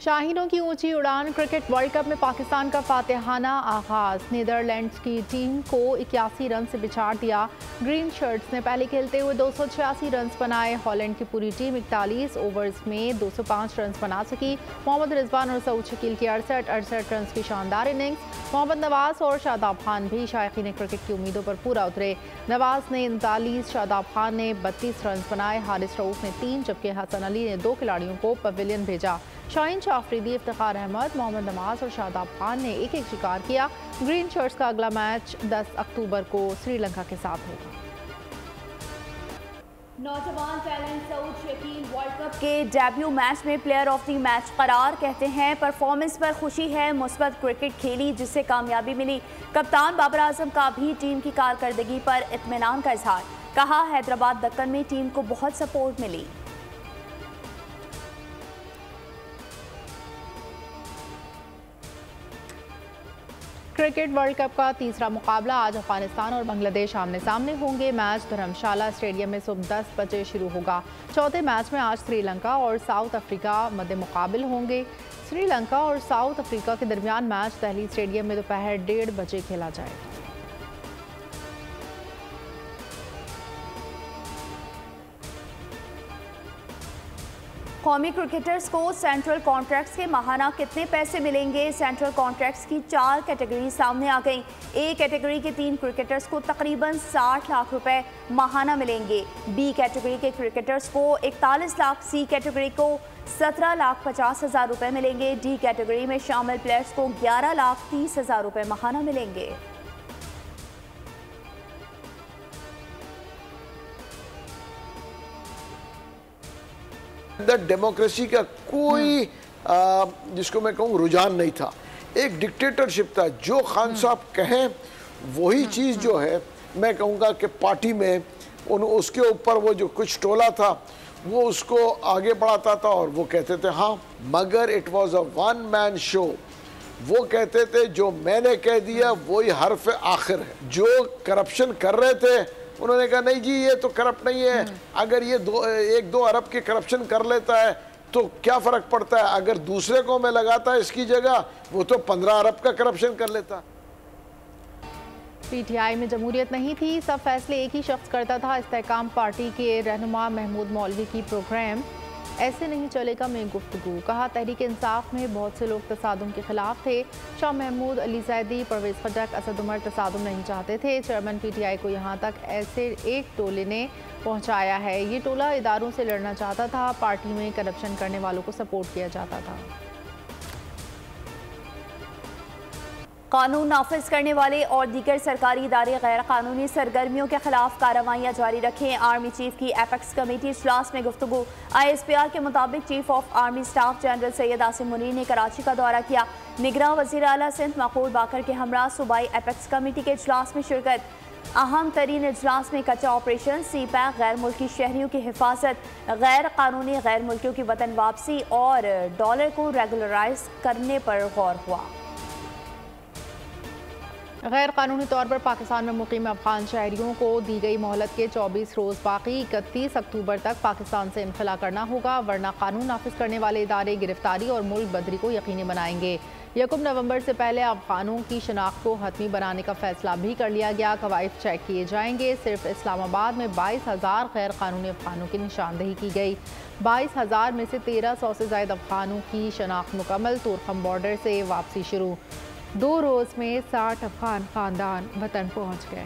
शाहीनों की ऊंची उड़ान। क्रिकेट वर्ल्ड कप में पाकिस्तान का फातिहाना आगाज। नीदरलैंड्स की टीम को 81 रन से बिछाड़ दिया। ग्रीन शर्ट्स ने पहले खेलते हुए 286 रन बनाए। हॉलैंड की पूरी टीम 41 ओवर्स में 205 रन बना सकी। मोहम्मद रिजवान और सऊद शकील की 68 रन की शानदार इनिंग्स। मोहम्मद नवाज और शादाब खान भी शायकीन क्रिकेट की उम्मीदों पर पूरा उतरे। नवाज ने 39, शादाब खान ने 32 रन बनाए। हारिस रऊफ ने 3 जबकि हसन अली ने 2 खिलाड़ियों को पवेलियन भेजा। शाहीन आफरीदी, इफ्तिखार अहमद, मोहम्मद नवाज और शादाब खान ने एक शिकार किया। ग्रीन शर्ट्स का अगला मैच 10 अक्टूबर को श्रीलंका के साथ होगा। नौजवान talent Saud Shakeel world cup के डेब्यू मैच में प्लेयर ऑफ द मैच करार। कहते हैं परफॉर्मेंस पर खुशी है, मुस्बत क्रिकेट खेली जिससे कामयाबी मिली। कप्तान बाबर आजम का भी टीम की कारकर्दगी पर इत्मीनान का इजहार। कहा हैदराबाद दक्कन में टीम को बहुत सपोर्ट मिली। क्रिकेट वर्ल्ड कप का तीसरा मुकाबला आज अफगानिस्तान और बांग्लादेश आमने सामने होंगे। मैच धर्मशाला स्टेडियम में सुबह 10 बजे शुरू होगा। चौथे मैच में आज श्रीलंका और साउथ अफ्रीका मद्दे मुकाबिल होंगे। श्रीलंका और साउथ अफ्रीका के दरमियान मैच दिल्ली स्टेडियम में दोपहर 1:30 बजे खेला जाएगा। कौमी क्रिकेटर्स को सेंट्रल कॉन्ट्रैक्ट्स के माहाना कितने पैसे मिलेंगे? सेंट्रल कॉन्ट्रैक्ट्स की 4 कैटेगरी सामने आ गई। ए कैटेगरी के 3 क्रिकेटर्स को तकरीबन 60 लाख रुपए माहाना मिलेंगे। बी कैटेगरी के क्रिकेटर्स को 41 लाख, सी कैटेगरी को 17,50,000 रुपए मिलेंगे। डी कैटेगरी में शामिल प्लेयर्स को 11,30,000 रुपए माहाना मिलेंगे। डेमोक्रेसी का कोई जिसको मैं कहूँ रुझान नहीं था। एक डिक्टेटरशिप था। जो खान साहब कहें वही चीज़ जो है मैं कहूँगा कि पार्टी में उसके ऊपर वो जो कुछ टोला था वो उसको आगे बढ़ाता था और वो कहते थे हाँ, मगर it was a one man show. वो कहते थे जो मैंने कह दिया वही हर्फ आखिर है। जो करप्शन कर रहे थे उन्होंने कहा नहीं जी ये तो करप्ट नहीं है। अगर ये 1-2 अरब के करप्शन कर लेता है तो क्या फ़र्क पड़ता है? अगर दूसरे को मैं लगाता है इसकी जगह वो तो 15 अरब का करप्शन कर लेता। पीटीआई में जमहूरियत नहीं थी, सब फैसले एक ही शख्स करता था। इस्तेहकाम पार्टी के रहनुमा महमूद मौलवी की प्रोग्राम ऐसे नहीं चलेगा में गुफ्तगू। कहा तहरीक इंसाफ में बहुत से लोग तसादुम के खिलाफ थे। शाह महमूद, अली जैदी, परवेज खटक, असद उमर तसादुम नहीं चाहते थे। चेयरमैन पीटीआई को यहाँ तक ऐसे एक टोले ने पहुँचाया है। ये टोला इदारों से लड़ना चाहता था। पार्टी में करप्शन करने वालों को सपोर्ट किया जाता था। कानून नाफिज करने वाले और दीगर सरकारी इदारे गैर कानूनी सरगर्मियों के खिलाफ कार्रवाइयाँ जारी रखें। आर्मी चीफ की एपेक्स कमेटी इजलास में गुफ्तगू। ISPR के मुताबिक chief of army staff general Syed Asim Munir ने कराची का दौरा किया। निगरान वज़ीर आला सिंध मकबूल बाकर के हमरा सूबाई एपेक्स कमेटी के इजलास में शिरकत। अहम तरीन इजलास में कच्चा ऑपरेशन, CPAC, गैर मुल्की शहरियों की हिफाजत, गैर कानूनी गैर मुल्कियों की वतन वापसी और डॉलर को रेगुलराइज करने पर गौर हुआ। गैर कानूनी तौर पर पाकिस्तान में मुकीम अफगान शहरियों को दी गई मोहलत के 24 रोज़ बाकी। 31 अक्टूबर तक पाकिस्तान से इनखला करना होगा, वरना कानून नाफिज करने वाले इदारे गिरफ्तारी और मुल्क बदरी को यकीनी बनाएंगे। 1 नवंबर से पहले अफगानों की शनाख्त को हतमी बनाने का फैसला भी कर लिया गया। कवायद चेक किए जाएंगे। सिर्फ इस्लामाबाद में 22,000 गैर कानूनी अफगानों की निशानदही की गई। 22,000 में से 1300 से ज़ायद अफगानों की शनाख्त मुकम्मल। तुरखम बॉर्डर से वापसी शुरू। 2 रोज़ में 60 अफगान खानदान वतन पहुँच गए।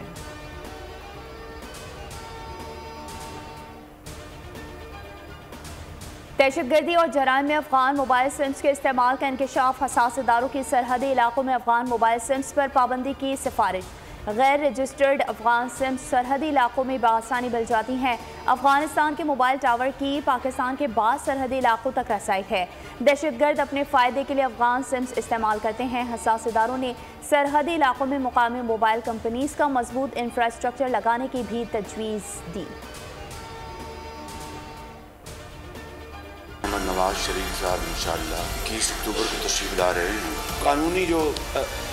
दहशतगर्दी और जराइम में अफगान मोबाइल सिम्स के इस्तेमाल का इंकशाफ। हसास इदारों की सरहदी इलाकों में अफगान मोबाइल सिम्स पर पाबंदी की सिफारिश। गैर रजिस्टर्ड अफगान सिम्स सरहदी इलाकों में बआसानी मिल जाती हैं। अफगानिस्तान के मोबाइल टावर की पाकिस्तान के बाद सरहदी इलाकों तक रसाई है। दहशतगर्द अपने फ़ायदे के लिए अफगान सिम्स इस्तेमाल करते हैं। हसास इदारों ने सरहदी इलाकों में मुकामी मोबाइल कंपनीज का मजबूत इंफ्रास्ट्रक्चर लगाने की भी तजवीज़ दी। नवाज शरीफ साहब इंशाअल्लाह 21 अक्टूबर को तशरीफ ला रहे हैं। कानूनी जो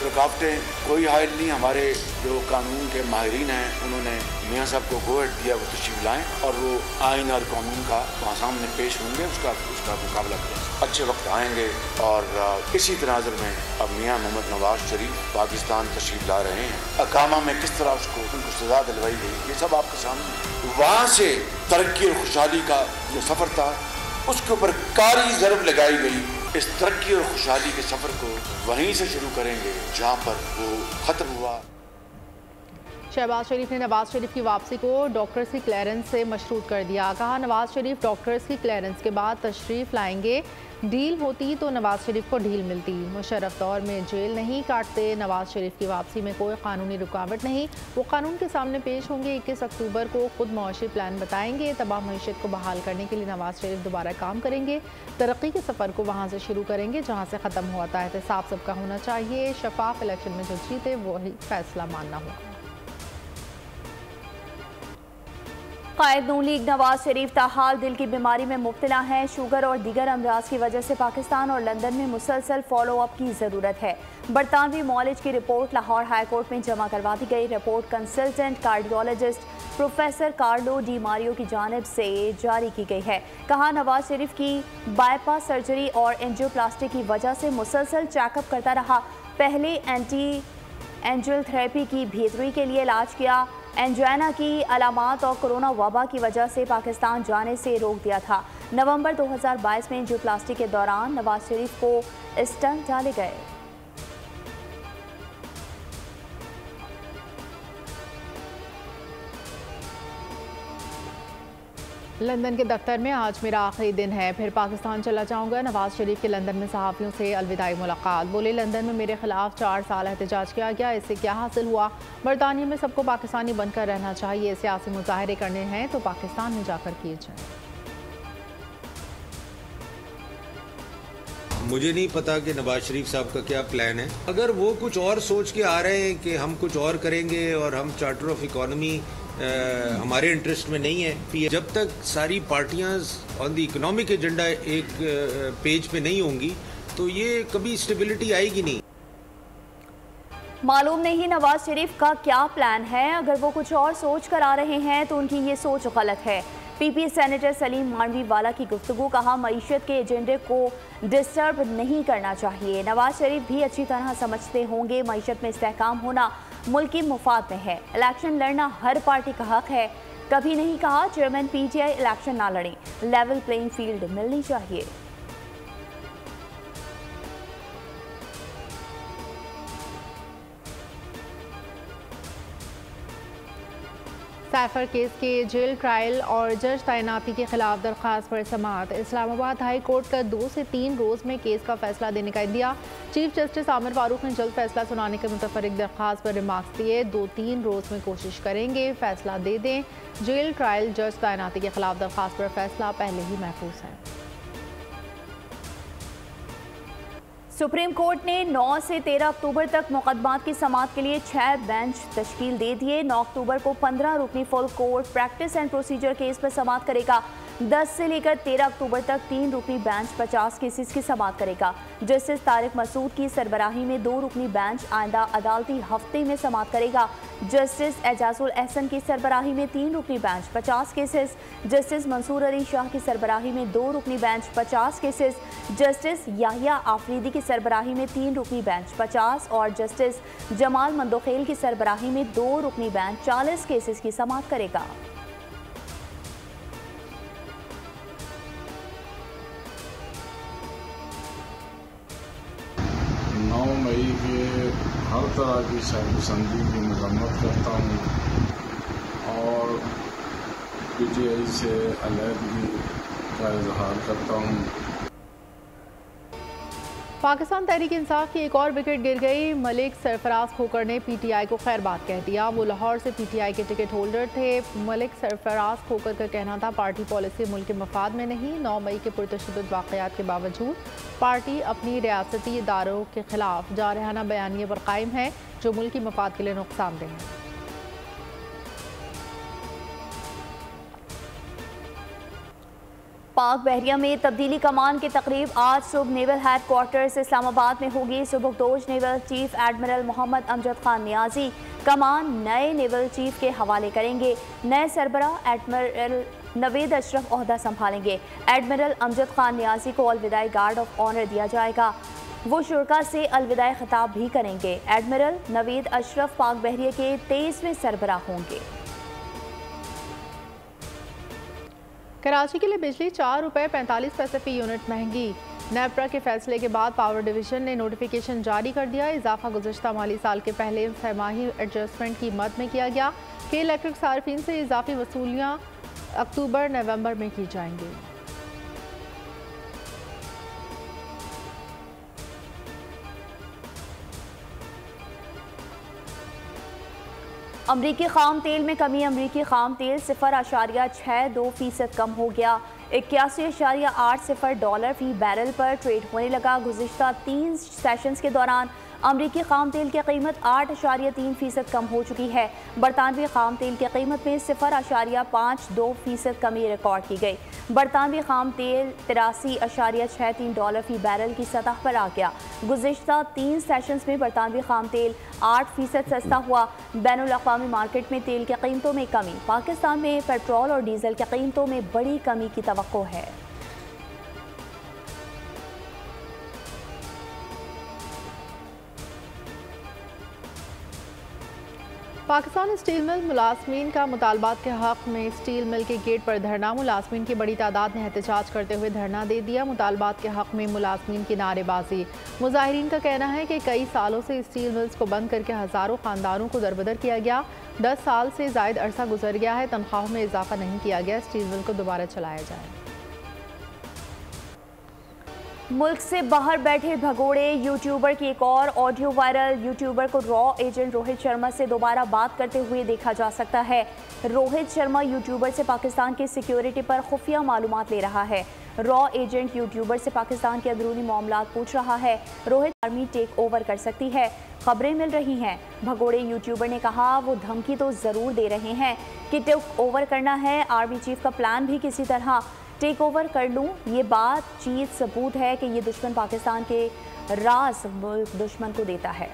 रुकावटें कोई हायल नहीं, हमारे जो कानून के माहिरीन हैं उन्होंने मियाँ साहब को गो एड दिया, वो तशरीफ लाएँ और वो आइन और कानून का वहाँ सामने पेश होंगे, उसका मुकाबला करेंगे। अच्छे वक्त आएंगे और इसी तनाजुर में अब मियाँ मोहम्मद नवाज शरीफ पाकिस्तान तशरीफ ला रहे हैं। अकामा में किस तरह उनको सजा दिलवाई गई, ये सब आपके सामने। वहाँ से तरक्की और खुशहाली का जो सफ़र था उसके ऊपर कारी ज़रब लगाई गई। इस तरक्की और खुशहाली के सफ़र को वहीं से शुरू करेंगे जहाँ पर वो ख़त्म हुआ। शहबाज शरीफ ने नवाज शरीफ की वापसी को डॉक्टर्स की क्लियरेंस से मशरूत कर दिया। कहा, नवाज शरीफ डॉक्टर्स की क्लियरेंस के बाद तशरीफ़ लाएंगे। डील होती तो नवाज शरीफ को ढील मिलती। मुशर्रफ दौर में जेल नहीं काटते। नवाज शरीफ की वापसी में कोई कानूनी रुकावट नहीं, वो कानून के सामने पेश होंगे। 21 अक्टूबर को खुद मुआशी प्लान बताएंगे। तबाह मईशत को बहाल करने के लिए नवाज शरीफ दोबारा काम करेंगे। तरक्की के सफ़र को वहाँ से शुरू करेंगे जहाँ से ख़त्म हुआ था। एहतसाब सबका होना चाहिए। शफाफ इलेक्शन में जो जीते वही फैसला मानना होगा। कायद नून लीग नवाज शरीफ ताहाल दिल की बीमारी में मुब्तला हैं। शुगर और दीगर अमराज की वजह से पाकिस्तान और लंदन में मुसलसल फॉलो अप की ज़रूरत है। बरतानवी मॉलेज की रिपोर्ट लाहौर हाई कोर्ट में जमा करवा दी गई। Report consultant cardiologist professor Carlo D Mario की जानिब से जारी की गई है। कहा, नवाज शरीफ की बाईपास सर्जरी और एंजियोप्लास्टी की वजह से मुसलसल चेकअप करता रहा। पहले एंटी एंजियल थेरेपी की भेदरुई के लिए इलाज किया। एंजाइना की अलामात और कोरोना वबा की वजह से पाकिस्तान जाने से रोक दिया था। नवंबर 2022 में एंजियोप्लास्टी के दौरान नवाज शरीफ को स्टंट डाले गए। लंदन के दफ्तर में आज मेरा आखिरी दिन है, फिर पाकिस्तान चला जाऊंगा। नवाज शरीफ के लंदन में सहाफ़ियों से अलविदाई मुलाकात। बोले, लंदन में मेरे खिलाफ 4 साल एहतजाज किया गया, इससे क्या हासिल हुआ? बरतानिया में सबको पाकिस्तानी बनकर रहना चाहिए। सियासी मुजाहरे करने हैं तो पाकिस्तान में जाकर किए जाएं। मुझे नहीं पता कि नवाज शरीफ साहब का क्या प्लान है। अगर वो कुछ और सोच के आ रहे हैं कि हम कुछ और करेंगे और हम चार्टर ऑफ इकोनॉमी हमारे इंटरेस्ट में नहीं है, जब तक सारी पार्टियां ऑन द इकोनॉमिक एजेंडा एक पेज पे नहीं होंगी तो ये कभी स्टेबिलिटी आएगी नहीं। मालूम नहीं नवाज शरीफ का क्या प्लान है। अगर वो कुछ और सोच कर आ रहे हैं तो उनकी ये सोच गलत है। पीपी सेनेटर सलीम मांडवी वाला की गुफ्तगू। कहा, मईशत के एजेंडे को डिस्टर्ब नहीं करना चाहिए। नवाज शरीफ भी अच्छी तरह समझते होंगे मईशत में इस्तेहकाम होना मुल्क की मुफाद में है। इलेक्शन लड़ना हर पार्टी का हक है। कभी नहीं कहा चेयरमैन पीटीआई इलेक्शन ना लड़ें। लेवल प्लेइंग फील्ड मिलनी चाहिए। सैफर केस के जेल ट्रायल और जज तैनाती के खिलाफ दरख्वास्त पर समाअत। इस्लामाबाद हाई कोर्ट का 2 से 3 रोज़ में केस का फैसला देने का India. Chief justice Aamir Farooq ने जल्द फैसला सुनाने के मुतफर्रिक दरख्वास्त पर रिमार्क्स दिए। 2-3 रोज़ में कोशिश करेंगे फैसला दे दें। जेल ट्रायल जज तैनाती के खिलाफ दरख्वास्त पर फैसला पहले ही महफूज है। सुप्रीम कोर्ट ने 9 से 13 अक्टूबर तक मुकदमात की समाअत के लिए 6 बेंच तश्कील दे दिए। 9 अक्टूबर को 15 रुकनी full court practice and procedure case पर समाअत करेगा। 10 से लेकर 13 अक्टूबर तक 3 रुकनी बेंच 50 केसेस की समाअत करेगा। जस्टिस तारिक मसूद की सरबराही में 2 रुकनी बेंच आइंदा अदालती हफ्ते में समाअत करेगा। जस्टिस एजाजुल एहसन की सरबराही में 3 रुकनी bench 50 cases. Justice Mansoor Ali Shah की सरबराही में 2 रुकनी bench 50 cases. Justice Yahya Afridi की सरबराही में 3 रुकनी बेंच 50 और जस्टिस जमाल मंदोखेल की सरबराही में 2 रुकनी बेंच 40 केसेस की समाअत करेगा। 9 मई के हर तरह की संधि की मजम्मत करता हूँ और पीटीआई से अलहदगी का इजहार करता हूँ। पाकिस्तान तहरीक इंसाफ की एक और विकेट गिर गई। मलिक सरफराज खोकर ने पीटीआई को खैर बात कह दिया। वो लाहौर से पीटीआई के टिकट होल्डर थे। मलिक सरफराज खोकर का कहना था पार्टी पॉलिसी मुल्क के मफाद में नहीं। 9 मई के पुरतशद्दुद वाक़यात के बावजूद पार्टी अपनी रियासती इदारों के खिलाफ जारहाना बयानिए पर कायम है जो मुल्क की मफाद के लिए नुकसानदेह हैं। पाक बहरिया में तब्दीली कमान की तकरीब आज सुबह नेवल हेड क्वार्टर्स इस्लामाबाद में होगी। सुबकदोश naval chief admiral Muhammad Amjad Khan Niazi कमान नए नेवल चीफ के हवाले करेंगे। नए सरबराह एडमिरल नवेद अशरफ ओहदा संभालेंगे। एडमिरल अमजद खान नियाजी को अलविदाई गार्ड ऑफ ऑनर दिया जाएगा। वो शुरा से अलविदाई खिताब भी करेंगे। एडमिरल नवेद अशरफ पाक बहरिया के 23वें सरबराह होंगे। कराची के लिए बिजली ₹4.45 फी यूनिट महंगी। नेपरा के फैसले के बाद पावर डिवीजन ने नोटिफिकेशन जारी कर दिया। इजाफा गुज़श्ता माली साल के पहले छमाही एडजस्टमेंट की मद में किया गया कि इलेक्ट्रिक सार्फिन से इजाफी वसूलियाँ अक्टूबर नवंबर में की जाएंगी। अमरीकी खाम तेल में कमी। अमरीकी खाम तेल 0.62% कम हो गया। 81.80 डॉलर फी बैरल पर ट्रेड होने लगा। गुज़िश्ता 3 सेशंस के दौरान अमरीकी खाम तेल की कीमत 8.3% कम हो चुकी है। बरतानवी खाम तेल की कीमत में 0.52% कमी रिकॉर्ड की गई। बरतानवी खाम तेल 83.63 डॉलर फी बैरल की सतह पर आ गया। गुज़िश्ता 3 सेशंस में बरतानवी खाम तेल 8% सस्ता हुआ। बैनुल अक़वामी मार्केट में तेल की कीमतों में कमी। पाकिस्तान में पेट्रोल और डीजल की कीमतों में बड़ी कमी की तवक्को है। पाकिस्तान स्टील मिल मुलाजमीन का मुतालबात के हक़ में स्टील मिल के गेट पर धरना। मुलाजमीन की बड़ी तादाद ने एहतजाज करते हुए धरना दे दिया। मुतालबात के हक़ में मुलाजमीन की नारेबाजी। मुजाहिरीन का कहना है कि कई सालों से स्टील मिल्स को बंद करके हज़ारों ख़ानदानों को दरबदर किया गया। 10 साल से ज़ायद अरसा गुजर गया है, तनख्वाहों में इजाफा नहीं किया गया। स्टील मिल को दोबारा चलाया जाए। मुल्क से बाहर बैठे भगोड़े यूट्यूबर की एक और ऑडियो वायरल। यूट्यूबर को रॉ एजेंट रोहित शर्मा से दोबारा बात करते हुए देखा जा सकता है। रोहित शर्मा यूट्यूबर से पाकिस्तान की सिक्योरिटी पर खुफिया मालूमात ले रहा है। रॉ एजेंट यूट्यूबर से पाकिस्तान के अंदरूनी मामलात पूछ रहा है। रोहित आर्मी टेक ओवर कर सकती है, खबरें मिल रही हैं। भगोड़े यूट्यूबर ने कहा वो धमकी तो ज़रूर दे रहे हैं कि टेक ओवर करना है। आर्मी चीफ का प्लान भी किसी तरह टेक ओवर कर लूँ। ये बातचीत सबूत है कि ये दुश्मन पाकिस्तान के राज मुल्क दुश्मन को देता है।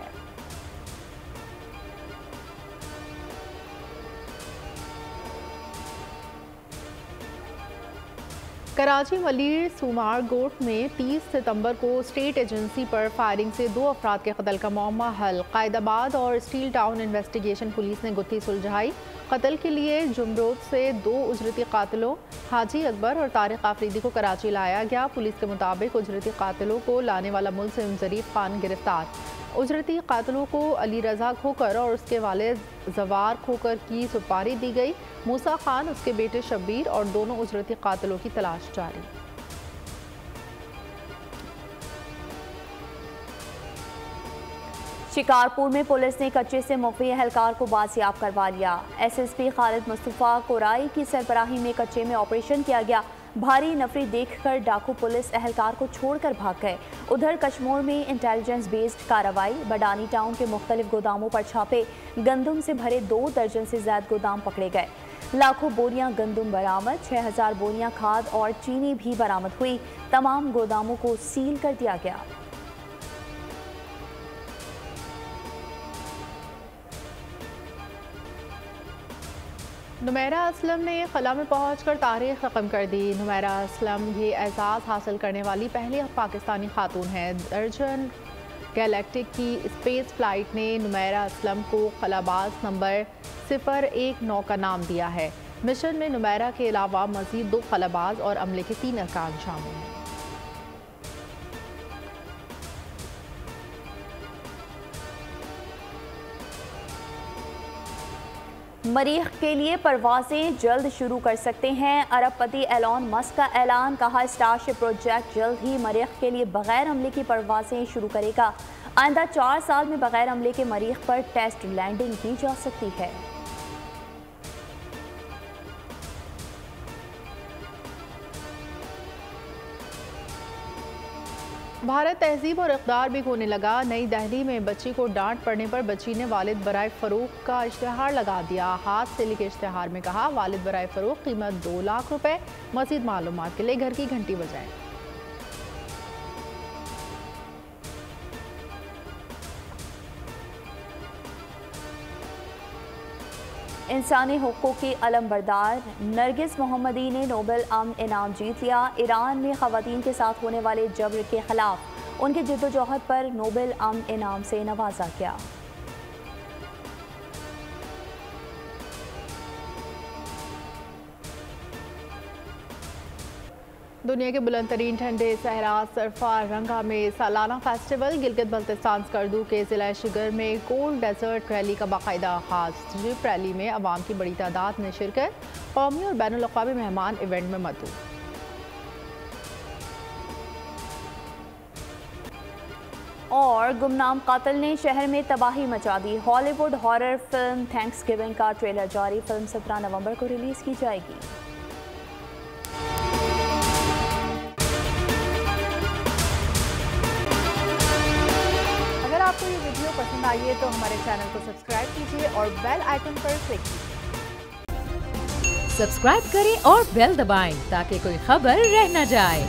कराची मलीर सुमार गोट में 30 सितंबर को स्टेट एजेंसी पर फायरिंग से 2 अफराद के कत्ल का मामला हल। कायदाबाद और स्टील टाउन इन्वेस्टिगेशन पुलिस ने गुत्थी सुलझाई। कत्ल के लिए जुमरोद से 2 उजरती कातिलों हाजी अकबर और तारिक आफरीदी को कराची लाया गया। पुलिस के मुताबिक उजरती कातिलों को लाने वाला मुलजिम ज़रीफ खान गिरफ्तार। उजरती कातिलों को अली रजा खोकर और उसके वालिद जवार खोकर की सुपारी दी गई। मूसा खान, उसके बेटे शब्बीर और दोनों उजरती कातिलों की तलाश जारी। शिकारपुर में पुलिस ने कच्चे से मुखबिर एहलकार को बाजियाब करवा लिया। एसएसपी खालिद मुस्तफ़ा कोराई की सरबराही में कच्चे में ऑपरेशन किया गया। भारी नफरी देखकर डाकू पुलिस एहलकार को छोड़कर भाग गए। उधर कश्मीर में इंटेलिजेंस बेस्ड कार्रवाई। बडानी टाउन के मुख्तलिफ गोदामों पर छापे। गंदम से भरे 2 दर्जन से ज्यादा गोदाम पकड़े गए। लाखों बोरियां गंदम बरामद। 6000 बोरियां खाद और चीनी भी बरामद हुई। तमाम गोदामों को सील कर दिया गया। नुमैरा असलम ने खला में पहुंचकर तारीख रकम कर दी। नुमैरा असलम ये एजाज़ हासिल करने वाली पहली पाकिस्तानी खातून है। दर्जन गैलेक्टिक की स्पेस फ्लाइट ने नुमैरा असलम को खलाबाज नंबर 019 का नाम दिया है। मिशन में नुमैरा के अलावा मज़ीद 2 खलाबाज और अमले के 3 अरकान शामिल हैं। मरीख के लिए परवाजें जल्द शुरू कर सकते हैं। अरबपति एलॉन मस्क का ऐलान। कहा स्टारशिप प्रोजेक्ट जल्द ही मरीख के लिए बगैर अमले की परवाजें शुरू करेगा। आइंदा 4 साल में बगैर अमले के मरीख पर टेस्ट लैंडिंग की जा सकती है। भारत तहजीब और इक़दार भी खोने लगा। नई दिल्ली में बच्ची को डांट पड़ने पर बच्ची ने वालिद बराए फ़रोख्त का इश्तिहार लगा दिया। हाथ से लिखे इश्तिहार में कहा, वालिद बराए फ़रोख्त, कीमत 2 लाख रुपए। मज़ीद मालूमात के लिए घर की घंटी बजाएं। इंसानी हुकूक़ की अलमबरदार नरगिस मोहम्मदी ने नोबेल अमन इनाम जीत लिया। ईरान में ख़वातीन के साथ होने वाले जबर के ख़िलाफ़ उनकी जिद्दोजहद पर नोबेल अमन इनाम से नवाजा गया। दुनिया के बुलंद तरीन ठंडे सहरा सरफा रंगा में सालाना फेस्टिवल। गिलगित बल्तिस्तान स्कर्दू के ज़िला शिगर में कोल्ड डेजर्ट रैली का बाकायदा आगाज़। जिप रैली में अवाम की बड़ी तादाद में शिरकत। कौमी और बैनुल अक़वामी मेहमान इवेंट में मदऊ। और गुमनाम कातिल ने शहर में तबाही मचा दी। हॉलीवुड हॉरर फिल्म थैंक्सगिविंग का ट्रेलर जारी। फिल्म 17 नवंबर को रिलीज की जाएगी। अगर आपको ये वीडियो पसंद आई है तो हमारे चैनल को सब्सक्राइब कीजिए और बेल आइकन पर क्लिक कीजिए। सब्सक्राइब करें और बेल दबाएं ताकि कोई खबर रह न जाए।